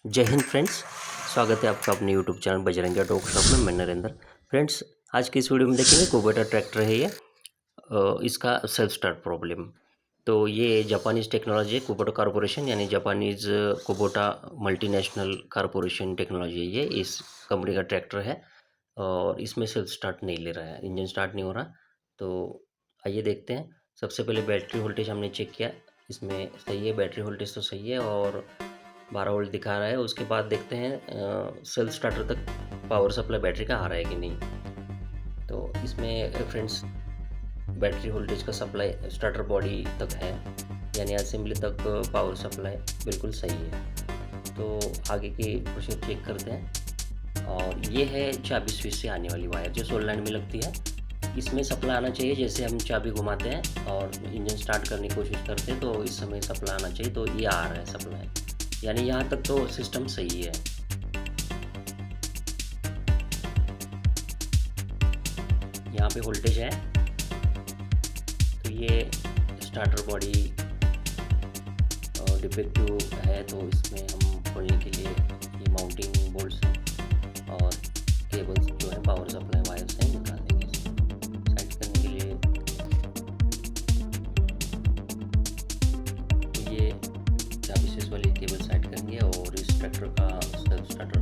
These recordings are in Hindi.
जय हिंद फ्रेंड्स। स्वागत है आपका अपने YouTube channel Bajrangi talk shop में। मैं नरेंद्र। फ्रेंड्स, आज की इस वीडियो में देखेंगे कुबोटा ट्रैक्टर है ये। इसका सेल्फ स्टार्ट प्रॉब्लम। तो ये जापानीज़ टेक्नोलॉजी है, कुबोटा कॉरपोरेशन यानी Japanese Kubota multinational corporation technology है ये। इस कंपनी का ट्रैक्टर है और इसमें सेल्फ स्टार्ट नहीं ले रहा है, इंजन स्टार्ट नहीं हो रहा। तो आइए देखते हैं। सबसे पहले बैटरी वोल्टेज हमने चेक किया, इसमें सही है, बैटरी वोल्टेज तो सही है और 12 वोल्ट दिखा रहा है। उसके बाद देखते हैं सेल्फ स्टार्टर तक पावर सप्लाई बैटरी का आ रहा है कि नहीं। तो इसमें फ्रेंड्स बैटरी वोल्टेज का सप्लाई स्टार्टर बॉडी तक है, यानी असेंबली तक पावर सप्लाई बिल्कुल सही है। तो आगे की प्रोसेस चेक करते हैं। और ये है चाबी स्विच से आने वाली वायर जो सोलर लाइन में लगती है। इसमें सप्लाई आना चाहिए, जैसे हम चाबी घुमाते हैं और इंजन स्टार्ट करने की कोशिश करते हैं तो इस समय सप्लाई आना चाहिए। तो ये आ रहा है सप्लाई, यानी यहाँ तक तो सिस्टम सही है। यहाँ पे वोल्टेज है, तो ये स्टार्टर बॉडी डिफेक्टिव है, तो इसमें हम खोलने के लिए ये माउंटिंग बोल्ट्स हैं और केबल्स जो है पावर सप्लाई वायर्स हैं, निकाल देंगे साइड करने के लिए। तो ये चाबी स्विच वाली केबल साइड करेंगे और इस ट्रैक्टर का सेल्फ स्टार्टर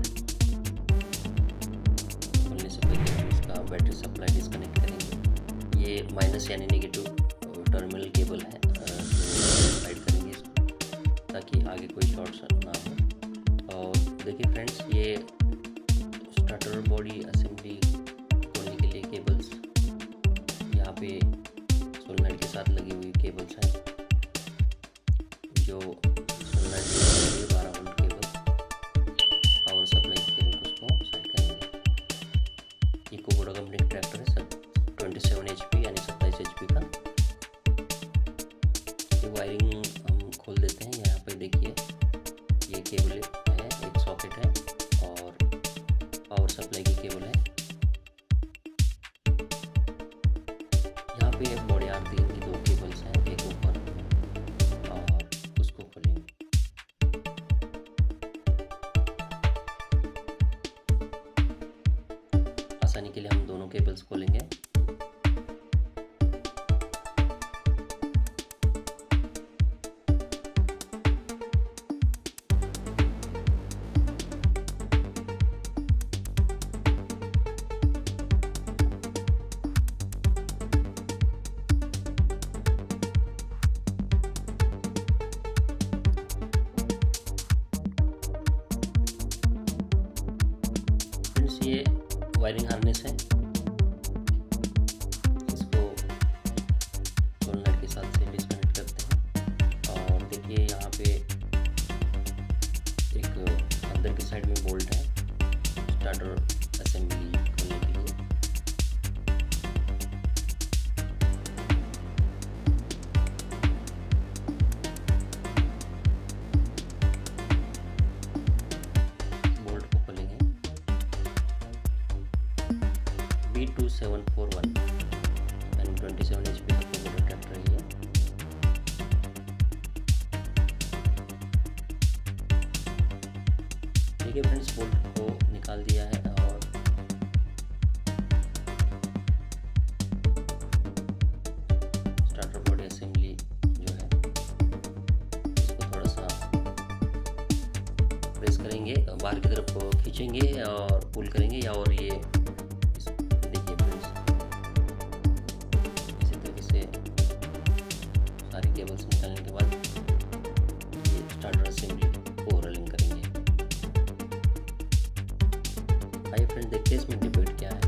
खोलने से पहले हम इसका बैटरी सप्लाई डिस्कनेक्ट करेंगे। ये माइनस यानी नेगेटिव टर्मिनल केबल है, साइड करेंगे इसको ताकि आगे कोई शॉर्ट सर्किट ना हो। और देखिए फ्रेंड्स, ये स्टार्टर बॉडी असेंबली खोलने के लिए केबल्स यहाँ पे सोलनॉइड के साथ लगी हुई केबल्स हैं, जो सोलनॉइड के 12 वोल्ट केबल पावर सप्लाई की केबल को उसको साइड करेंगे। ये कुबोटा कंपनी का ट्रैक्टर है सर, 27 HP यानी 27 HP का। ये वायरिंग हम खोल देते हैं। यहाँ पे देखिए ये केबल है, एक सॉकेट है और पावर सप्लाई की केबल है। यहाँ पे एक बॉडी आती है, दो केबल्स हैं, एक ऊपर और उसको खोलेंगे। आसानी के लिए हम दोनों केबल्स खोलेंगे। ये वायरिंग हार्नेस है, इसको सोलनॉइड के साथ से डिस्कनेक्ट करते हैं। और देखिए यहाँ पे एक अंदर की साइड में बोल्ट है स्टार्टर असेंबली खोलने के लिए। बोल्ट को खोलेंगे। B2741 यानी 27 HP का कुबोटा ट्रैक्टर है ये। देखिए फ्रेंड्स, बोल्ट को निकाल दिया है और स्टार्टर बॉडी असेंबली जो है इसको थोड़ा सा प्रेस करेंगे, बाहर की तरफ खींचेंगे और पुल करेंगे, या और ये देखिए फ्रेंड्स इसी तरीके से सारी केबल्स निकालने के बाद ये स्टार्टर असेंबली को रोलिंग करेंगे। आइए फ्रेंड्स देखते हैं इसमें डिफेक्ट क्या है।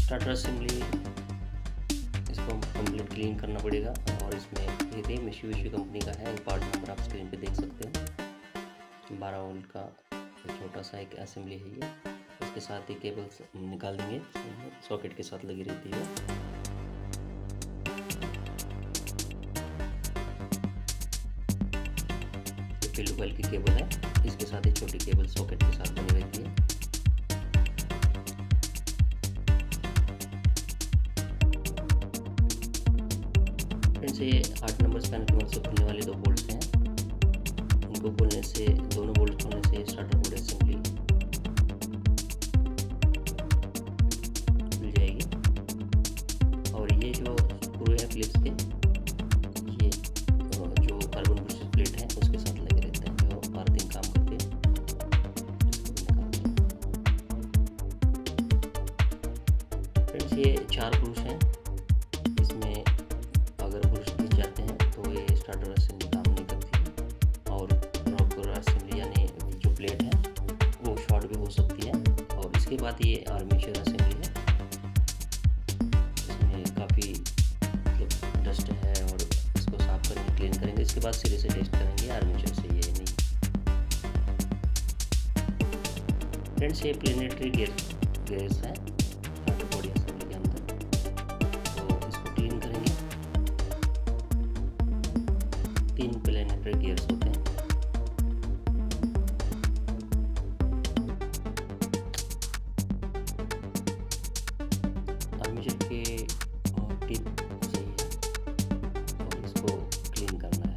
स्टार्टर असेंबली इसको कंप्लीट क्लीन करना पड़ेगा। और इसमें ये मिशुबिशी कंपनी का है, पार्ट नंबर आप स्क्रीन पे देख सकते हो। 12 वोल्ट का छोटा सा एक असेंबली है ये। इसके साथ ही केबल्स निकाल देंगे, सॉकेट के साथ लगी रहती है। ये फील्ड कॉइल की केबल है, इसके साथ ही छोटी केबल सॉकेट के साथ बनी रहती है। फ्रेंड्स, ये 8 नंबर स्पैन की मदद से खुलने वाले 2 बोल्ट्स हैं। इनको खोलने से, दोनों बोल्ट खोलने से स्टार्टर बोर्ड असेंबली खुल जाएगी। और ये जो स्क्रू है फिलिप्स के, ये जो कार्बन बुश प्लेट है उसके साथ लगे रहते हैं, जो अर्थिंग काम करती है। फ्रेंड्स, ये 4 ब्रश हैं। इसमें अगर ब्रश गिर जाते हैं तो ये स्टार्टर असेंबली काम नहीं करती है, और रॉकर असेंबली यानी जो प्लेट है वो शॉर्ट भी हो सकती है। और इसके बाद ये आर्मेचर असेंबली है, इसमें काफ़ी मतलब डस्ट है और इसको साफ करेंगे, क्लीन करेंगे। इसके बाद सिरे से टेस्ट करेंगे आर्मेचर से ये नहीं। फ्रेंड्स, ये प्लेनेटरी गेयर्स है स्टार्टर बॉडी असेंबली के अंदर, तो इसको क्लीन करेंगे। 3 प्लेनेटरी गियर्स होते हैं। आर्मेचर के टिप सही है और इसको क्लीन करना है।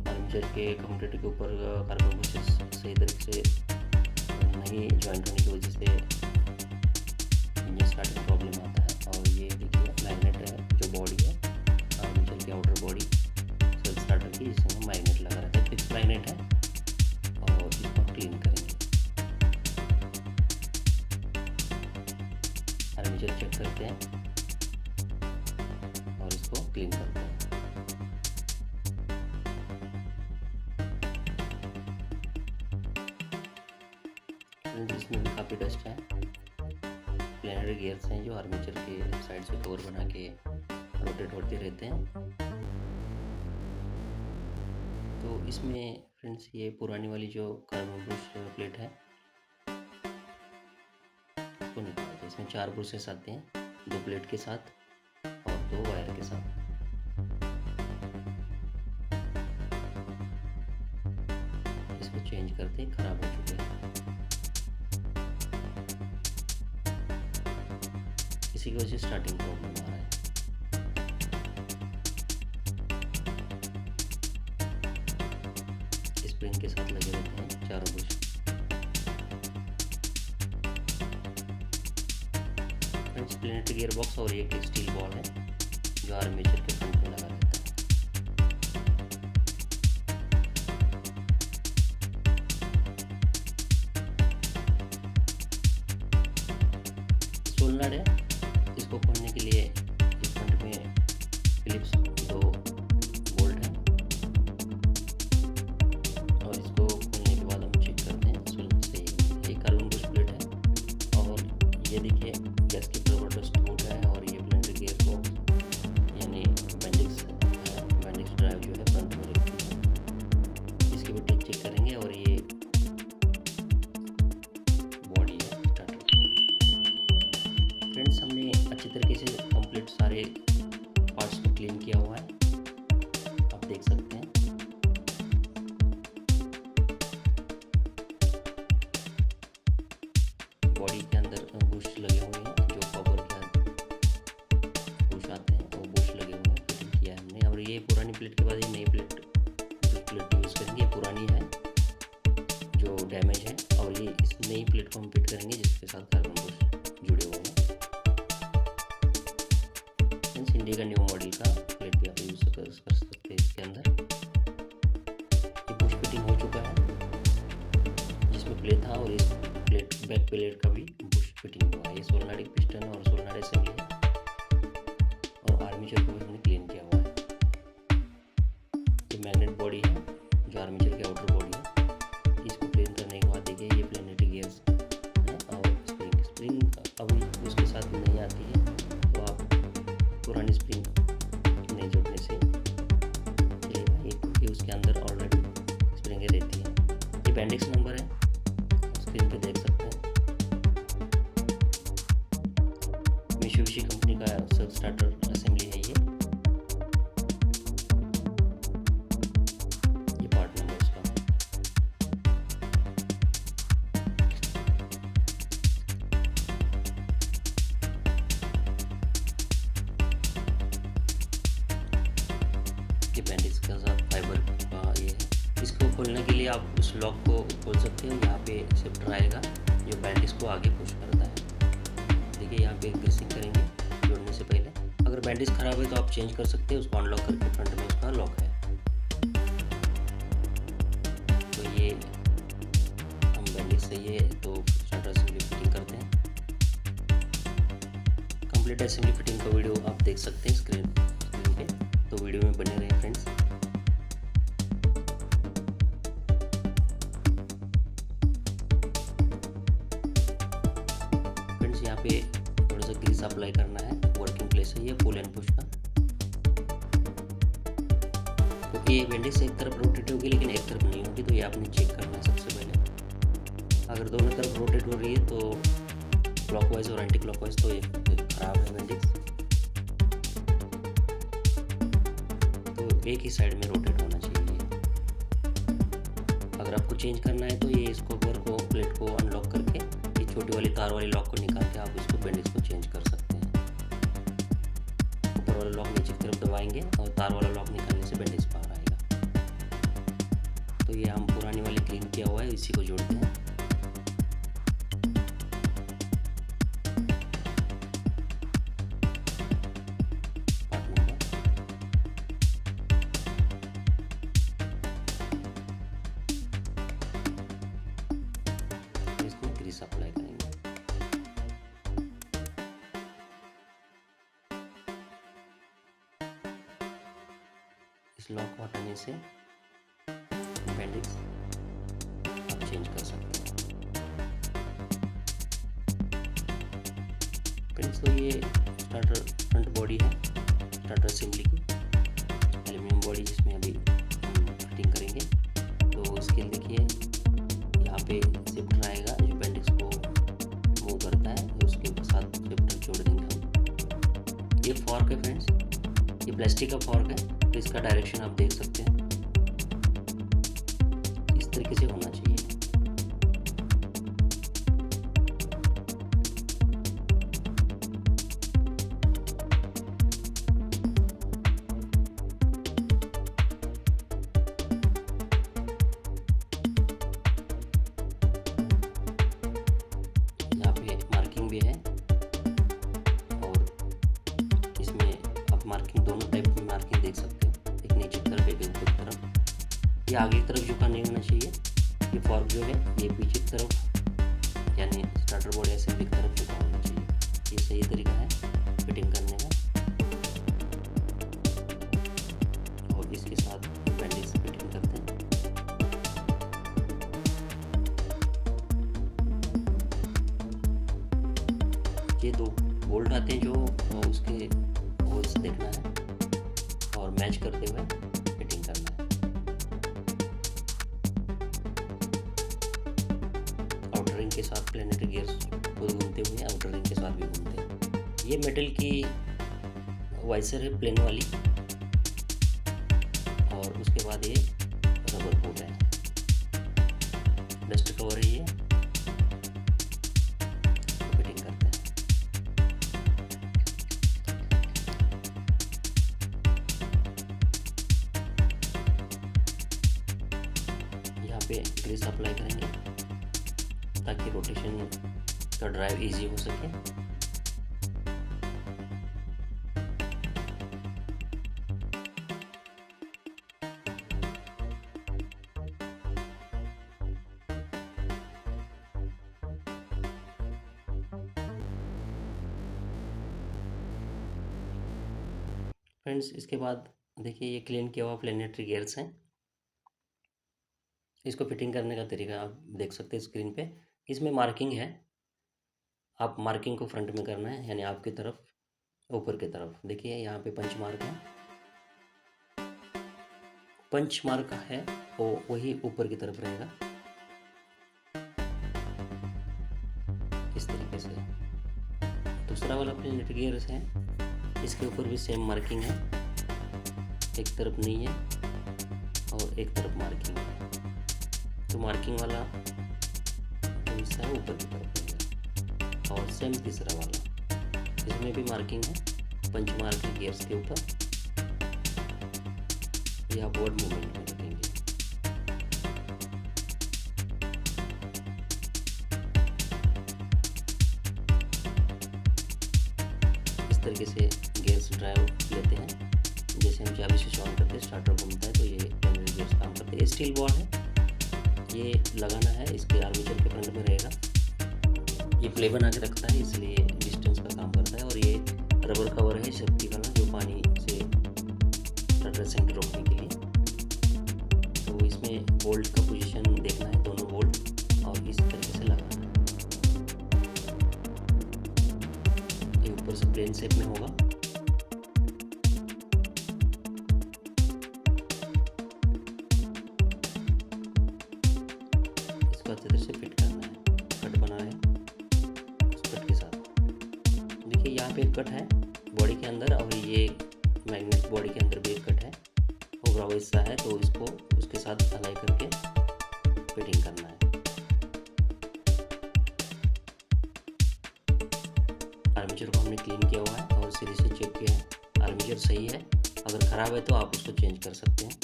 आर्मेचर के कम्यूटेटर के ऊपर कार्बन बुशेस सही तरीके से नहीं ज्वाइंट होने की वजह से इंजन स्टार्टिंग प्रॉब्लम आता है। और ये देखिए मैग्नेट है, जो बॉडी है आर्मेचर की आउटर बॉडी सेल्फ स्टार्टर की, इसमें मैग्नेट लगा रहता है, फिक्स मैग्नेट है। और इसको क्लीन करेंगे। आर्मेचर चेक करते हैं और इसको क्लीन करते हैं। इसमें भी काफ़ी डस्ट है। प्लेनरी गियर्स हैं जो आर्मेचर के साइड से कवर बना के रोटेट होते रहते हैं। तो इसमें फ्रेंड्स, ये पुरानी वाली जो कार्बन बुश प्लेट है उसको निकालते हैं। इसमें 4 ब्रशेस आते हैं, 2 प्लेट के साथ और 2 वायर के साथ। इसको चेंज करते हैं, खराब हो चुके हैं। इसी की वजह से स्टार्टिंग प्रॉब्लम आ रहा है। स्प्रिंग के साथ लगे रहते हैं 4 Bush. Friends, planetary gear box और एक स्टील बॉल है जो आर्मेचर के फ्रंट में लगा रहता है। सोलनट है, इसको खोलने के लिए इस फ्रंट में फिलिप्स 2 बोल्ट है, और इसको खोलने के बाद हम चेक करते हैं सोलनट से। ये कार्बन बुश प्लेट है, और ये देखिए गैस की प्रोडक्ट बोर्ड है, और ये प्लेनेटरी गियर बॉक्स यानी बेंडिक्स ड्राइव जो है फ्रंट में रखती है। इसकी भी टेक चेक करेंगे। और ये बॉडी है स्टार्टर। फ्रेंड्स, हमने अच्छी तरीके से कंप्लीट सारे पार्ट्स को क्लीन किया हुआ है, आप देख सकते हैं। बॉडी के अंदर बुश लगे हुए हैं, जो कवर के बुश आते हैं वो बुश लगे हुए हैं, फिटिंग किया है हमने। और ये पुरानी प्लेट के बाद ये नई प्लेट यूज़ करेंगे। ये पुरानी है जो डैमेज है, और ये इस नई प्लेट को हम फिट करेंगे जिसके साथ कार्बन बुश जुड़े हुए हैं। इंडिया का न्यू मॉडल का प्लेट भी आप यूज़ कर सकते हैं इसके अंदर। ये बुश फिटिंग हो चुका है, जिसमें प्लेट था, और इस प्लेट बैक प्लेट का भी बुश फिटिंग हुआ है। ये सोलनट पिस्टन और सोलनट असेंबली है, और आर्मेचर को भी हमने क्लीन किया हुआ है। ये मैग्नेट बॉडी है जो आर्मेचर की आउटर बॉडी है। इसको क्लीन करने के बाद देखिए ये प्लेनेटरी गियर्स है, और स्प्रिंग अभी उसके साथ नहीं आती है, तो आप पुरानी स्प्रिंग नहीं जोड़ने से चलेगा। मित्सुबिशी कंपनी का सेल्फ स्टार्टर असेंबली है ये पार्ट नंबर उसका। ये बैंडेज के साथ फाइबर का ये है। इसको खोलने के लिए आप उस लॉक को खोल सकते हो। यहाँ पे शिफ्टर आएगा जो बैंडेज को आगे पुश करता है। देखिए यहाँ पे ग्रीसिंग करेंगे जोड़ने से पहले। अगर बैंडेज ख़राब है तो आप चेंज कर सकते हैं, उसको अनलॉक करके फ्रंट में उसका लॉक है। तो ये हम बैंडेज सही है तो स्टार्टर असेंबली फिटिंग करते हैं। कंप्लीट असेंबली फिटिंग का वीडियो आप देख सकते हैं स्क्रीन पे, तो वीडियो में बने रहें फ्रेंड्स। यहाँ पे थोड़ा सा ग्रीस अप्लाई करना है, वर्किंग प्लेस है ये पुल एंड पुश का। तो ये बैंडेज एक तरफ रोटेट होगी लेकिन एक तरफ नहीं होगी, तो ये आपने चेक करना है सबसे पहले। अगर दोनों तरफ रोटेट हो रही है तो क्लॉकवाइज और एंटी क्लॉकवाइज तो ये खराब है बैंडेज, तो एक ही साइड में रोटेट होना चाहिए। अगर आपको चेंज करना है तो ये इसको प्लेट को अनलॉक करके छोटी वाली तार वाली लॉक को निकाल के आप इसको बैंडेज को चेंज कर सकते हैं। ऊपर वाला लॉक नीचे की तरफ दबाएंगे और तार वाला लॉक निकालने से बैंडेज बाहर आएगा। तो ये हम पुरानी वाली क्लीन किया हुआ है, इसी को जोड़ते हैं। इसको ग्रीस अप्लाई करेंगे। इस लॉक को हटाने से बैंडेज आप चेंज कर सकते हैं। फ्रेंड्स तो ये स्टार्टर फ्रंट बॉडी है स्टार्टर असेंबली की, एल्यूमिनियम बॉडी जिसमें अभी फिटिंग करेंगे। तो इसके लिए देखिए यहाँ पे शिफ्टर आएगा जो बैंडेज को मूव करता है, उसके साथ शिफ्टर जोड़ देंगे हम। ये फॉर्क है फ्रेंड्स, ये प्लास्टिक का फॉर्क है, तो इसका डायरेक्शन आप देख सकते हैं, इस तरीके से होना चाहिए। यहाँ पे मार्किंग भी है और इसमें आप मार्किंग दोनों टाइप की मार्किंग देख सकते हो, एक नीचे की तरफ एक ऊपर की तरफ। ये आगे की तरफ झुका नहीं होना चाहिए, ये फॉर्क जो है ये पीछे की तरफ यानी स्टार्टर बॉडी असेंबली की तरफ झुका होना चाहिए। ये सही तरीका है फिटिंग करने का। और इसके साथ बैंडेज फिटिंग करते हैं। ये दो बोल्ट आते हैं जो उसके होल्स देखना है और मैच करते हुए फिटिंग करना है। आउटर रिंग के साथ प्लैनेटरी गियर्स खुद घूमते हुए आउटर रिंग के साथ भी घूमते हैं। ये मेटल की वाइसर है प्लेन वाली, और उसके बाद ये रबर बोर्ड है, डस्ट कवर है ये, फिटिंग करते हैं। यहाँ पे ग्रीस अप्लाई करेंगे ताकि रोटेशन का ड्राइव इजी हो सके। फ्रेंड्स इसके बाद देखिए ये क्लीन किया हुआ प्लैनेटरी गियर्स हैं। इसको फिटिंग करने का तरीका आप देख सकते हैं स्क्रीन पे। इसमें मार्किंग है, आप मार्किंग को फ्रंट में करना है, यानी आपकी तरफ ऊपर की तरफ। देखिए यहाँ पे पंच मार्क है, पंच मार्क है वो वही ऊपर की तरफ रहेगा इस तरीके से। तो दूसरा वाला प्लेनेट गियर है, इसके ऊपर भी सेम मार्किंग है, एक तरफ नहीं है और एक तरफ मार्किंग है। तो मार्किंग वाला जो हिस्सा है ऊपर की तरफ रहेगा। और सेम तीसरा वाला, इसमें भी मार्किंग है, पंच मार्क है गियर्स के ऊपर। ये आप वर्ड मूवमेंट में रखेंगे। इस तरीके से गियर्स ड्राइव लेते हैं। जैसे हम चाबी स्विच ऑन करते हैं, स्टार्टर घूमता है तो ये प्लेनेट गियर्स काम करते हैं। स्टील बॉल है, ये लगाना है, इसके आर्मेचर के फ्रंट में रहेगा। ये प्ले बना के रखता है, इसलिए डिस्टेंस का काम करता है। और ये रबर कवर है सेफ्टी वाला, जो पानी से रेसिंग रोकने के लिए। तो इसमें बोल्ट का पोजीशन देखना है, दोनों बोल्ट, और इस तरीके से लगाना है। ये ऊपर से प्लेन शेप में होगा। इसको अच्छे तरह से फिट करना है। कट बना है उस कट के साथ। देखिए यहाँ पे एक कट है बॉडी के अंदर, और ये मैग्नेट बॉडी के अंदर भी एक कट है, वो रवा हिस्सा है, तो इसको उसके साथ अलाई करके फिटिंग करना है। आर्मेचर को हमने क्लीन किया हुआ है और सीरीज से चेक किया है। आर्मेचर सही है, अगर ख़राब है तो आप उसको चेंज कर सकते हैं।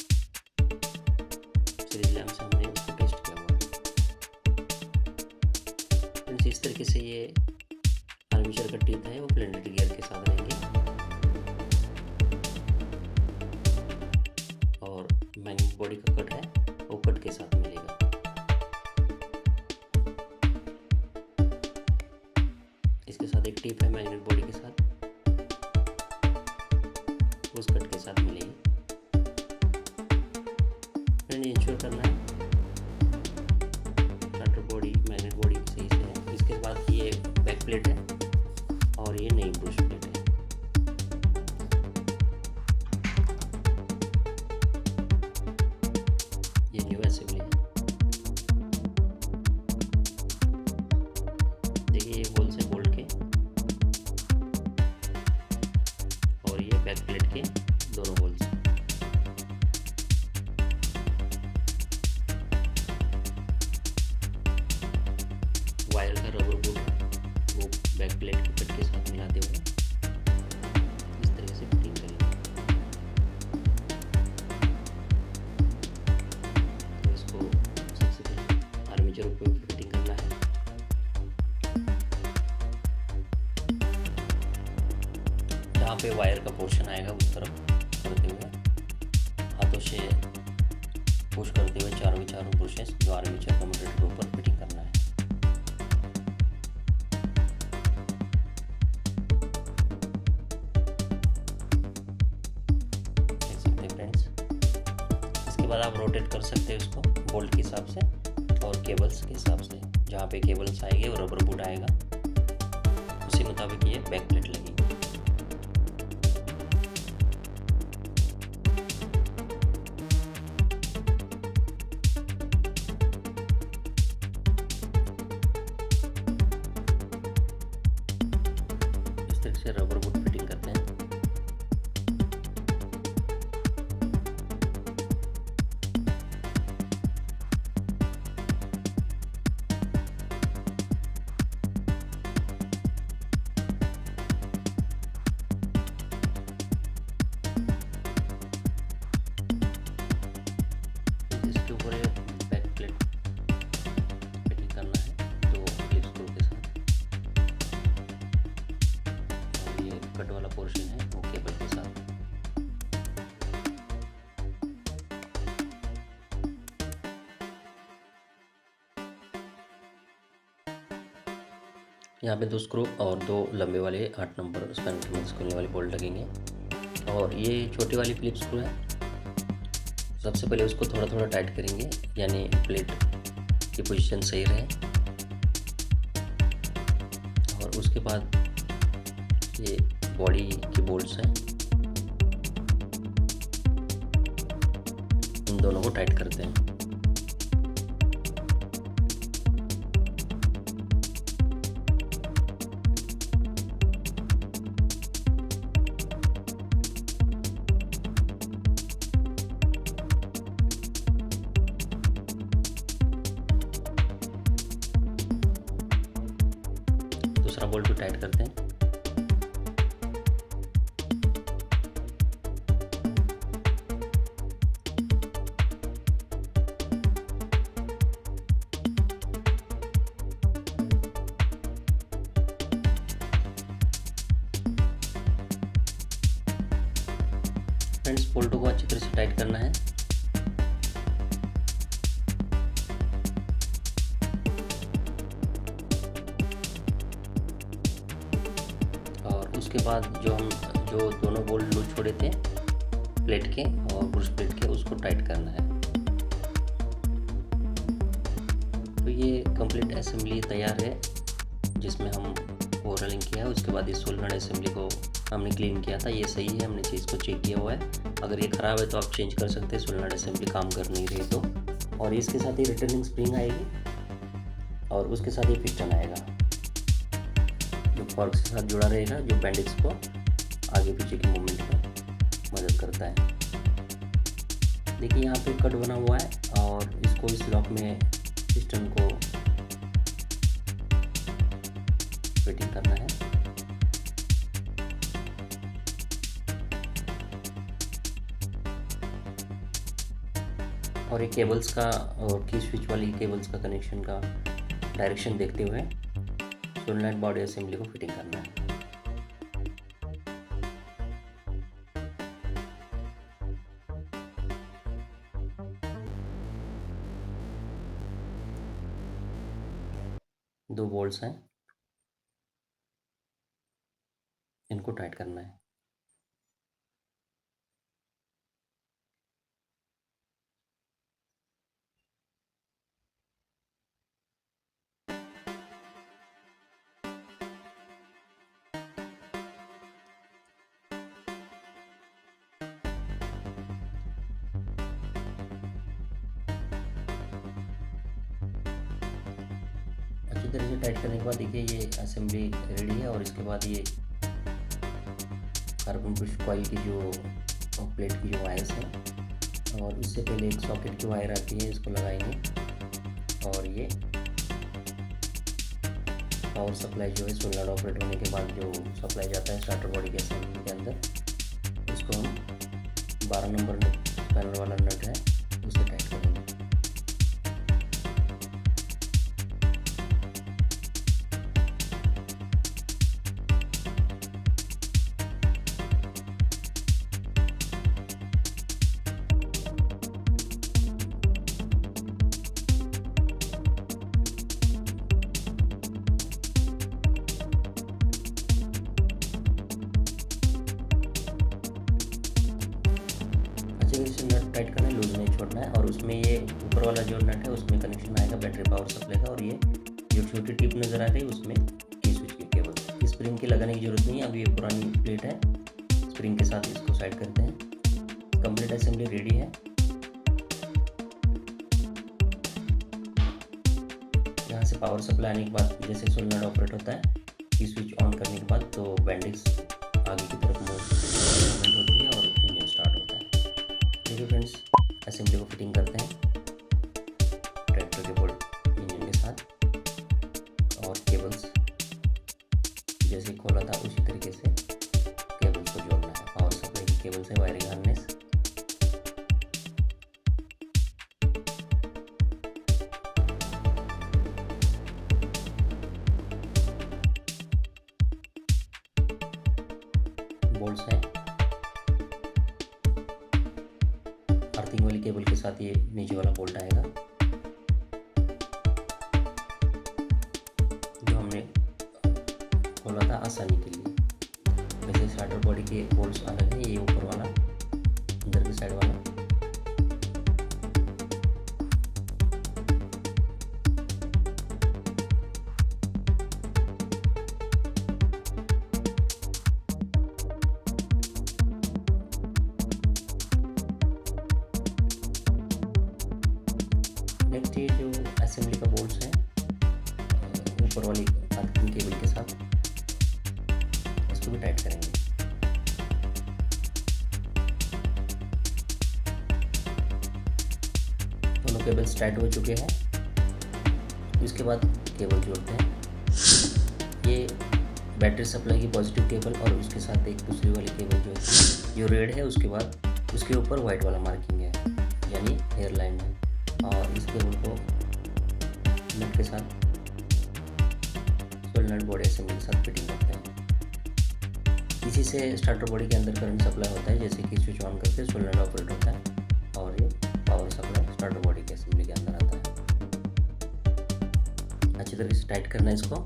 सीरीज लैम्प से हमने उसको टेस्ट किया हुआ है। इस तरीके से ये आर्मेचर का टीथ है, वो प्लेनेट गियर के साथ रहेंगे। और मैग्नेट बॉडी का कट है, वो कट के साथ मिलेगा। इसके साथ एक टिप है मैग्नेट बॉडी के साथ, उस कट के साथ मिलेगी। फिर इंश्योर करना है स्टार्टर बॉडी मैग्नेट बॉडी सही से है। इसके बाद ये बैक प्लेट है और ये नई ब्रश प्लेट है। ये न्यू असेंबली है। देखिए ये होल्स है बोल्ट के, और ये बैक प्लेट के दोनों होल्स। वायर का रबर बोल्ट है, वो बैक प्लेट के कट के साथ मिलाते हुए इस तरीके से फिटिंग करेंगे। तो इसको सबसे पहले आर्मेचर पे फिटिंग करना है। जहाँ पे वायर का पोर्शन आएगा उस तरफ करते हुए हाथों से पुश करते हुए चारों ब्रशेस जो आर्मेचर का मटेरियल के ऊपर फिटिंग करना है। देख सकते हैं फ्रेंड्स। इसके बाद आप रोटेट कर सकते हैं उसको बोल्ट के हिसाब से और केबल्स के हिसाब से। जहाँ पे केबल्स आएंगे और रबर बूट आएगा, उसी मुताबिक ये बैक प्लेट लगेगी। से रबर बूट फिटिंग करते हैं। इसके ऊपर बैक प्लेट फिटिंग करना है, तो क्लिप स्क्रू के साथ। ये कट वाला पोर्शन है वो केबल के साथ। यहाँ पे 2 स्क्रू और 2 लंबे वाले 8 नंबर स्पैन खोलने वाले बोल्ट लगेंगे। और ये छोटी वाली क्लिप स्क्रू है, सबसे पहले उसको थोड़ा थोड़ा टाइट करेंगे, यानी प्लेट की पोजीशन सही रहे। और उसके बाद ये बॉडी की बोल्ट्स हैं, इन दोनों को टाइट करते हैं। बोल्ट को टाइट करते हैं। फ्रेंड्स, बोल्टों को अच्छी तरह से टाइट करना है। और उसके बाद जो दोनों बोल्ट लूज छोड़े थे प्लेट के और ब्रूश प्लेट के, उसको टाइट करना है। तो ये कंप्लीट असेंबली तैयार है, जिसमें हम ओवरऑलिंग किया है। उसके बाद इस सोलनॉइड असेंबली को हमने क्लीन किया था, ये सही है, हमने चीज़ को चेक किया हुआ है। अगर ये ख़राब है तो आप चेंज कर सकते हैं, सोलनॉइड असेंबली काम कर नहीं रही तो। और इसके साथ ही रिटर्निंग स्प्रिंग आएगी और उसके साथ ही पिस्टन आएगा, जो फॉर्क के साथ जुड़ा रहेगा, जो बैंडेज को आगे पीछे की मूवमेंट में मदद करता है। देखिए यहाँ पे कट बना हुआ है और इसको इस लॉक में पिस्टन को फिटिंग करना है। और ये केबल्स का और की स्विच वाली केबल्स का कनेक्शन का डायरेक्शन देखते हुए सोलनॉइड बॉडी असेंबली को फिटिंग करना है। दो बोल्ट्स हैं, इनको टाइट करना है। अच्छी तरह से टाइट करने के बाद देखिए ये असेंबली रेडी है। और इसके बाद ये कार्बन पुश कॉइल की जो प्लेट की जो वायर्स हैं, और इससे पहले एक सॉकेट की वायर आती है, इसको लगाएंगे। और ये पावर सप्लाई जो है सोलनॉइड ऑपरेट होने के बाद जो सप्लाई जाता है स्टार्टर बॉडी के असेंबली के अंदर, उसको हम 12 नंबर पैनल वाला नट है उसे टाइट करेंगे। से नट टाइट करना है, लूज नहीं छोड़ना है। और उसमें ये ऊपर वाला जो नट है उसमें कनेक्शन आएगा बैटरी पावर सप्लाई का। और ये जो छोटी टिप नज़र आ रही है उसमें की स्विच की केबल। स्प्रिंग की लगाने की जरूरत नहीं है, अब ये पुरानी प्लेट है, स्प्रिंग के साथ इसको साइड करते हैं। कंप्लीट असेंबली रेडी है। यहाँ से पावर सप्लाई आने के बाद जैसे सोलनॉइड ऑपरेट होता है, की स्विच ऑन करने के बाद तो बैंडेज आगे की तरफ मूवमेंट होती है और इंजन स्टार्ट होता है। देखिए फ्रेंड्स, असेंबली को फिटिंग करते हैं ट्रैक्टर के बोल्ट इंजन के साथ। और केबल्स जैसे खोला था उसी तरीके से केबल्स को जोड़ना है। पावर सप्लाई की केबल से वायरिंग हार्नेस, बोल्ट्स हैं। अर्थिंग वाली केबल के साथ ये नीचे वाला बोल्ट आएगा जो हमने खोला था आसानी के लिए। वैसे स्टार्टर बॉडी के बोल्ट्स अलग है, ये ऊपर वाला अंदर की साइड वाला। नेक्स्ट ये जो असेंबली का बोल्ट्स है ऊपर वाली अर्थिंग केबल के साथ, इसको भी टाइट करेंगे। दोनों केबल्स टाइट हो चुके हैं। इसके बाद केबल जोड़ते हैं। ये बैटरी सप्लाई की पॉजिटिव केबल और उसके साथ एक दूसरी वाली केबल जो है जो रेड है, उसके बाद उसके ऊपर वाइट वाला मार्किंग है यानी एयरलाइन है, और इस केबल को नट के साथ सोलेनॉइड बॉडी असेंबली के साथ फिटिंग करते हैं। इसी से स्टार्टर बॉडी के अंदर करंट सप्लाई होता है, जैसे कि स्विच ऑन करके सोलेनॉइड ऑपरेट होता है और ये पावर सप्लाई स्टार्टर बॉडी के असेंबली के अंदर आता है। अच्छी तरीके से टाइट करना है इसको।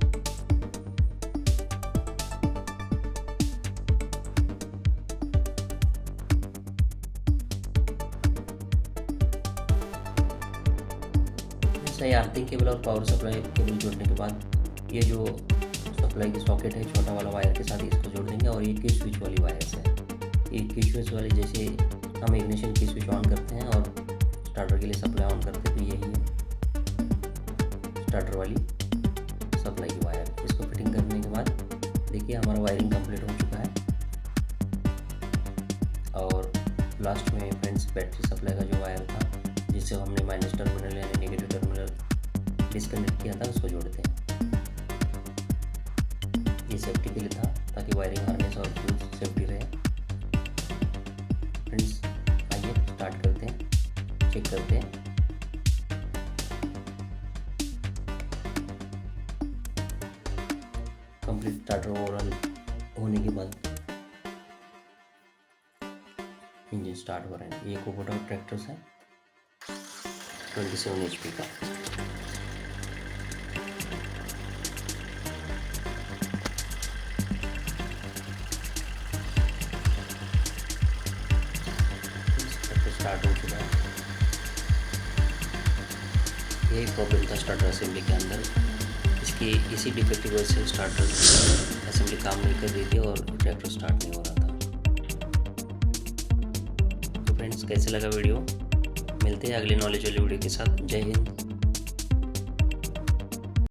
सही आर्थिंग केबल और पावर सप्लाई केबल जोड़ने के बाद ये जो सप्लाई की सॉकेट है छोटा वाला वायर के साथ इसको जोड़ देंगे, और ये की स्विच वाली वायर से, ये की स्विच वाली जैसे हम इग्निशन की स्विच ऑन करते हैं और स्टार्टर के लिए सप्लाई ऑन करते हैं, तो यही है स्टार्टर वाली सप्लाई की वायर। इसको फिटिंग करने के बाद देखिए हमारा वायरिंग कंप्लीट हो चुका है। और लास्ट में फ्रेंड्स बैटरी सप्लाई का जो वायर था जिससे हमने माइनस टर्मिनल यानी नेगेटिव टर्मिनल डिस्कनेक्ट किया था, उसको जोड़ते हैं। ये सेफ्टी के लिए था ताकि वायरिंग हार्नेस और फ्यूज सेफ्टी रहे। फ्रेंड्स आइए स्टार्ट करते हैं, चेक करते हैं। कंप्लीट स्टार्टर ओवरऑल होने के बाद इंजन स्टार्ट हो रहे हैं। ये कुबोटा ट्रैक्टर्स है 27 HP का। स्टार्ट हो चुका है। यही प्रॉब्लम था स्टार्टर असेंबली के अंदर, इसकी इसी डिफेक्टिव वजह से स्टार्टर असेंबली काम नहीं कर रही थी और ट्रैक्टर स्टार्ट नहीं हो रहा था। तो फ्रेंड्स कैसे लगा वीडियो, मिलते हैं अगले नॉलेज वाली वीडियो के साथ। जय हिंद।